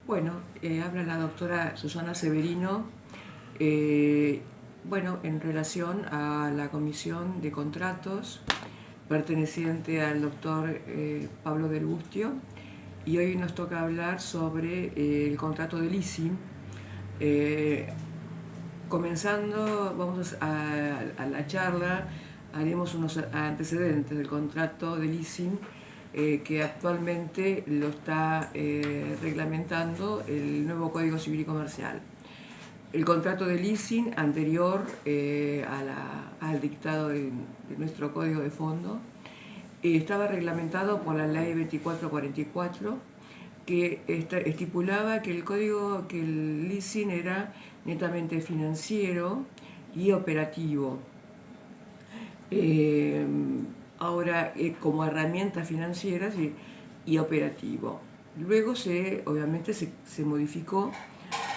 Bueno, habla la doctora Susana Severino, en relación a la comisión de contratos perteneciente al doctor Pablo del Bustio, y hoy nos toca hablar sobre el contrato de leasing. Comenzando, vamos a la charla, haremos unos antecedentes del contrato de leasing que actualmente lo está reglamentando el nuevo Código Civil y Comercial. El contrato de leasing anterior al dictado de nuestro Código de Fondo estaba reglamentado por la Ley 2444, que estipulaba que que el leasing era netamente financiero y operativo. Eh, Ahora como herramientas financieras y operativo. Luego obviamente se modificó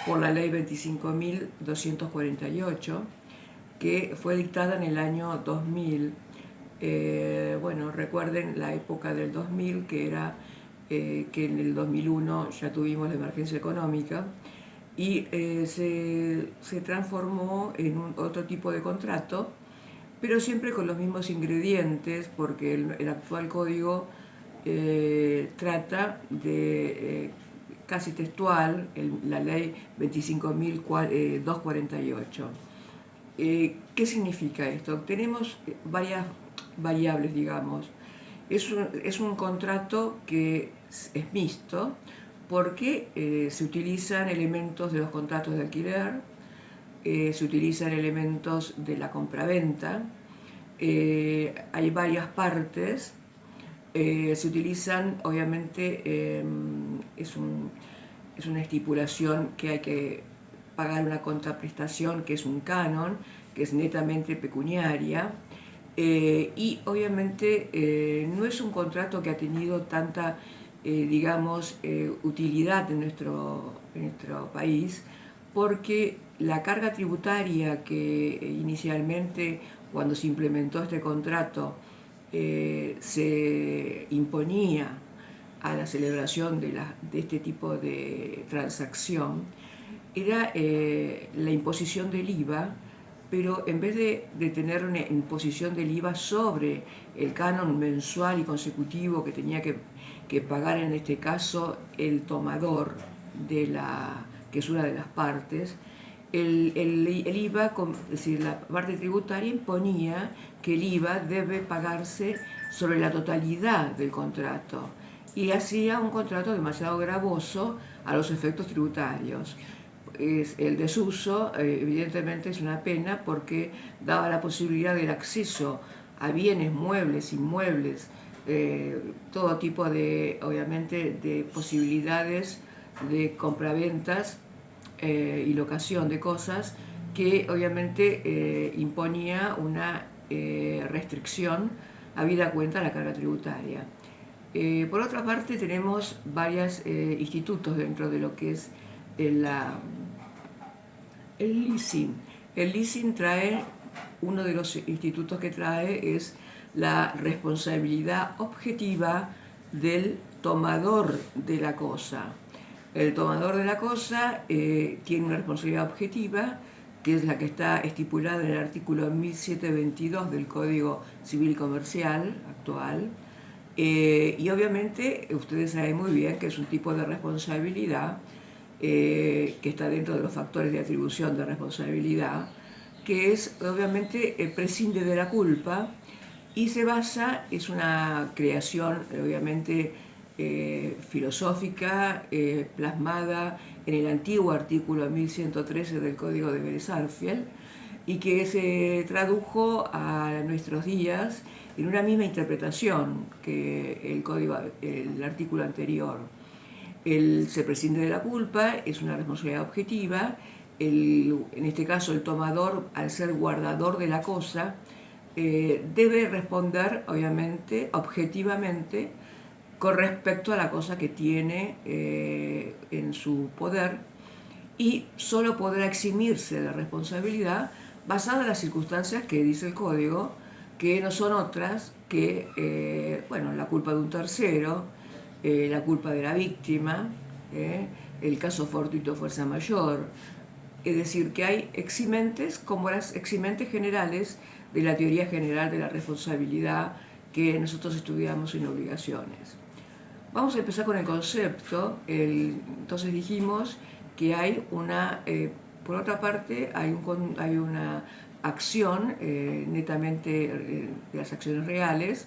por la ley 25.248, que fue dictada en el año 2000. Recuerden la época del 2000, que en el 2001 ya tuvimos la emergencia económica y se transformó en otro tipo de contrato, pero siempre con los mismos ingredientes, porque el actual código trata de, casi textual, la ley 25.248. ¿Qué significa esto? Tenemos varias variables, digamos. Es un contrato que es mixto, porque se utilizan elementos de los contratos de alquiler, se utilizan elementos de la compraventa, hay varias partes, se utilizan, obviamente, es una estipulación que hay que pagar una contraprestación, que es un canon, que es netamente pecuniaria, y obviamente no es un contrato que ha tenido tanta, utilidad en nuestro país, porque la carga tributaria que inicialmente, cuando se implementó este contrato, se imponía a la celebración de este tipo de transacción, era la imposición del IVA, pero en vez de tener una imposición del IVA sobre el canon mensual y consecutivo que tenía que pagar, en este caso el tomador, que es una de las partes, el IVA, es decir, la parte tributaria, imponía que el IVA debe pagarse sobre la totalidad del contrato, y hacía un contrato demasiado gravoso a los efectos tributarios. El desuso, evidentemente, es una pena, porque daba la posibilidad del acceso a bienes muebles, inmuebles, todo tipo de, obviamente, de posibilidades de compraventas y locación de cosas, que obviamente imponía una restricción habida cuenta de la carga tributaria. Por otra parte, tenemos varios institutos dentro de lo que es el leasing. El leasing trae, uno de los institutos que trae es la responsabilidad objetiva del tomador de la cosa. El tomador de la cosa tiene una responsabilidad objetiva, que es la que está estipulada en el artículo 1722 del Código Civil y Comercial actual. Y obviamente ustedes saben muy bien que es un tipo de responsabilidad que está dentro de los factores de atribución de responsabilidad, que es, obviamente, prescinde de la culpa y se basa, es una creación, obviamente, filosófica, plasmada en el antiguo artículo 1113 del Código de Vélez-Sarsfield, y que se tradujo a nuestros días en una misma interpretación que el artículo anterior. Se prescinde de la culpa, es una responsabilidad objetiva. En este caso, el tomador, al ser guardador de la cosa, debe responder, obviamente, objetivamente, con respecto a la cosa que tiene en su poder, y solo podrá eximirse de responsabilidad basada en las circunstancias que dice el código, que no son otras que la culpa de un tercero, la culpa de la víctima, el caso fortuito fuerza mayor. Es decir, que hay eximentes como las eximentes generales de la teoría general de la responsabilidad que nosotros estudiamos en obligaciones. Vamos a empezar con el concepto. Entonces dijimos que hay por otra parte, hay una acción netamente de las acciones reales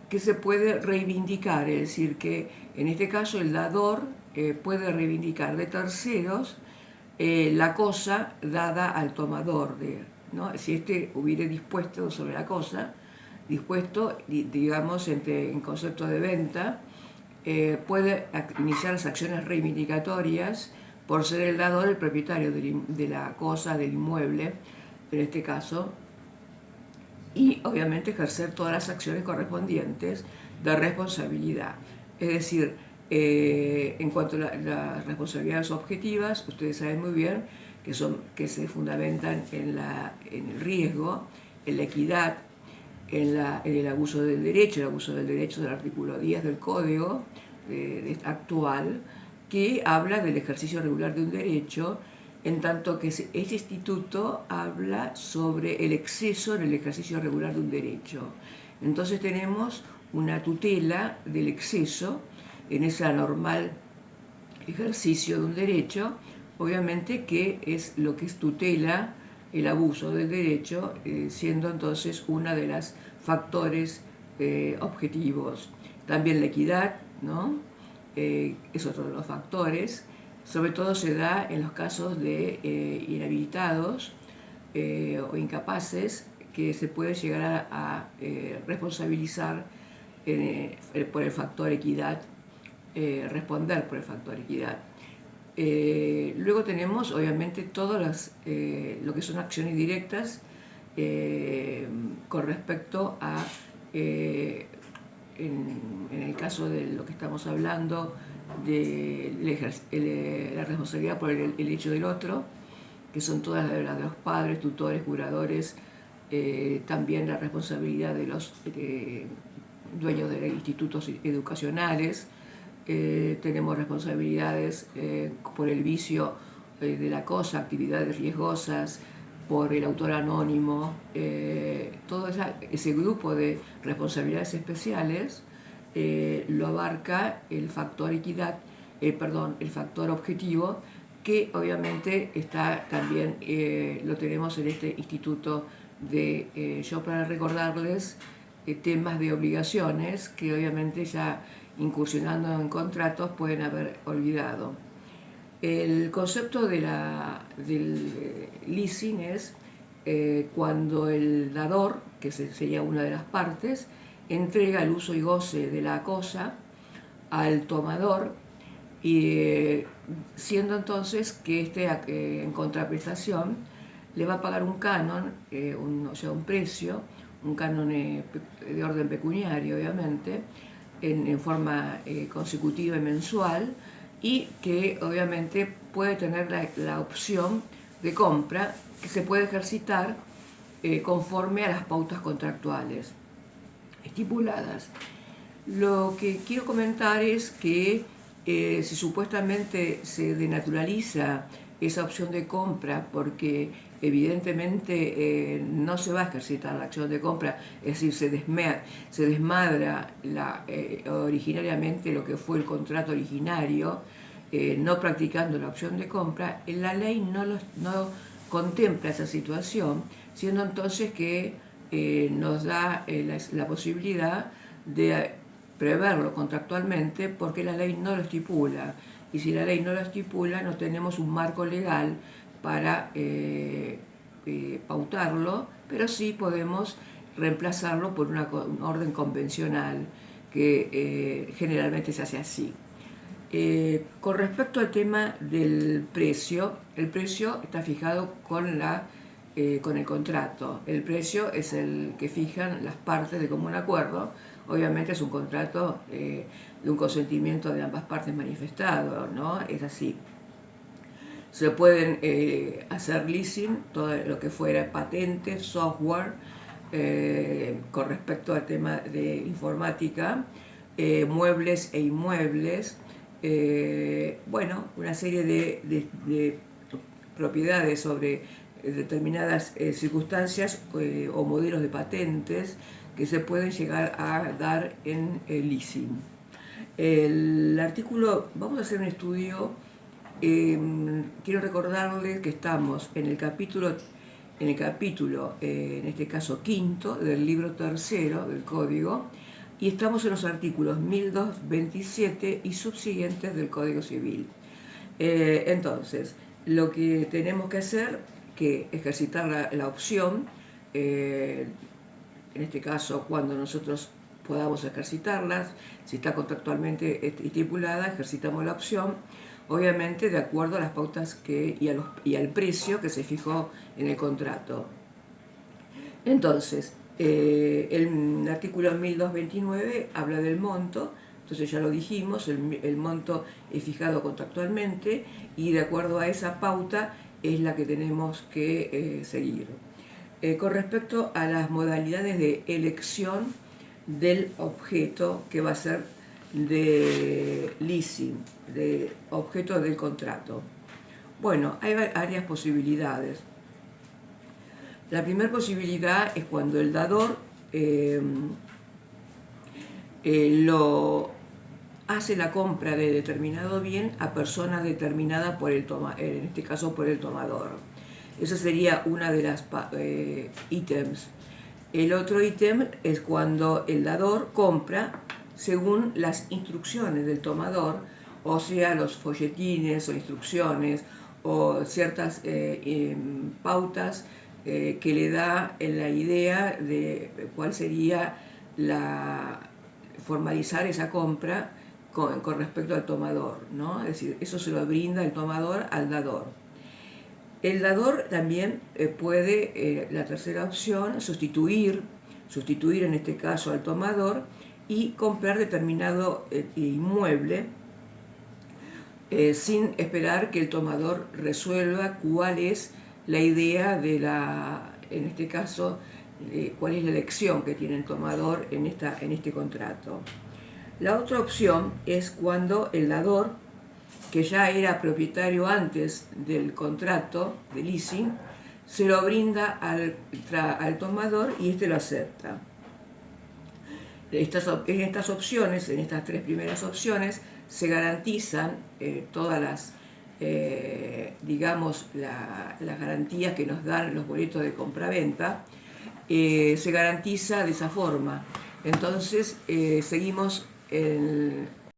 que se puede reivindicar, es decir, que en este caso el dador puede reivindicar de terceros la cosa dada al tomador, ¿no? Si éste hubiera dispuesto sobre la cosa, dispuesto, digamos, en concepto de venta, puede iniciar las acciones reivindicatorias por ser el dador, el propietario de la cosa, del inmueble, en este caso, y obviamente ejercer todas las acciones correspondientes de responsabilidad. Es decir, en cuanto a las responsabilidades objetivas, ustedes saben muy bien que se fundamentan en el riesgo, en la equidad, en el abuso del derecho del artículo 10 del Código actual, que habla del ejercicio regular de un derecho, en tanto que este instituto habla sobre el exceso en el ejercicio regular de un derecho. Entonces tenemos una tutela del exceso en ese anormal ejercicio de un derecho, obviamente que es lo que tutela el abuso del derecho, siendo entonces una de las factores objetivos. También la equidad, ¿no? Es otro de los factores. Sobre todo se da en los casos de inhabilitados o incapaces, que se puede llegar a responsabilizar por el factor equidad, responder por el factor equidad. Luego tenemos obviamente todas lo que son acciones directas con respecto a, en el caso de lo que estamos hablando, de la responsabilidad por el hecho del otro, que son todas las de los padres, tutores, curadores, también la responsabilidad de los dueños de institutos educacionales. Tenemos responsabilidades por el vicio de la cosa, actividades riesgosas, por el autor anónimo, todo ese grupo de responsabilidades especiales lo abarca el factor equidad, el factor objetivo, que obviamente está también, lo tenemos en este instituto yo para recordarles temas de obligaciones que obviamente ya incursionando en contratos pueden haber olvidado. El concepto del leasing es cuando el dador, que sería una de las partes, entrega el uso y goce de la cosa al tomador, y siendo entonces que en contraprestación le va a pagar un canon, o sea, un precio, un canon de orden pecuniario, obviamente, en forma consecutiva y mensual, y que obviamente puede tener la opción de compra que se puede ejercitar conforme a las pautas contractuales estipuladas. Lo que quiero comentar es que si supuestamente se denaturaliza esa opción de compra porque evidentemente no se va a ejercitar la acción de compra, es decir, se desmadra originariamente lo que fue el contrato originario, no practicando la opción de compra, la ley no contempla esa situación, siendo entonces que nos da la posibilidad de preverlo contractualmente porque la ley no lo estipula, y si la ley no lo estipula no tenemos un marco legal para pautarlo, pero sí podemos reemplazarlo por un orden convencional que generalmente se hace así. Con respecto al tema del precio, el precio está fijado con el contrato. El precio es el que fijan las partes de común acuerdo. Obviamente es un contrato de un consentimiento de ambas partes manifestado, ¿no? Es así. Se pueden hacer leasing, todo lo que fuera patentes, software, con respecto al tema de informática, muebles e inmuebles, bueno, una serie de propiedades sobre determinadas circunstancias o modelos de patentes que se pueden llegar a dar en el leasing. El artículo, vamos a hacer un estudio, quiero recordarles que estamos en el capítulo, en este caso quinto, del libro tercero del Código, y estamos en los artículos 1227 y subsiguientes del Código Civil. Entonces, lo que tenemos que hacer, que ejercitar la opción, en este caso cuando nosotros podamos ejercitarlas, si está contractualmente estipulada, ejercitamos la opción, obviamente de acuerdo a las pautas y al precio que se fijó en el contrato. Entonces, el artículo 1229 habla del monto, entonces ya lo dijimos, el monto es fijado contractualmente y de acuerdo a esa pauta es la que tenemos que seguir. Con respecto a las modalidades de elección del objeto que va a ser de leasing, de objeto del contrato. Bueno, hay varias posibilidades. La primera posibilidad es cuando el dador hace la compra de determinado bien a persona determinada por en este caso por el tomador. Esa sería una de las ítems. El otro ítem es cuando el dador compra según las instrucciones del tomador, o sea, los folletines o instrucciones o ciertas pautas que le da la idea de cuál sería formalizar esa compra con respecto al tomador, ¿no? Es decir, eso se lo brinda el tomador al dador. El dador también puede, la tercera opción, sustituir en este caso al tomador y comprar determinado inmueble sin esperar que el tomador resuelva cuál es la idea en este caso, cuál es la elección que tiene el tomador en este contrato. La otra opción es cuando el dador, que ya era propietario antes del contrato de leasing, se lo brinda al tomador y éste lo acepta. En estas opciones, en estas tres primeras opciones, se garantizan todas las, digamos, las garantías que nos dan los boletos de compraventa, se garantiza de esa forma. Entonces, seguimos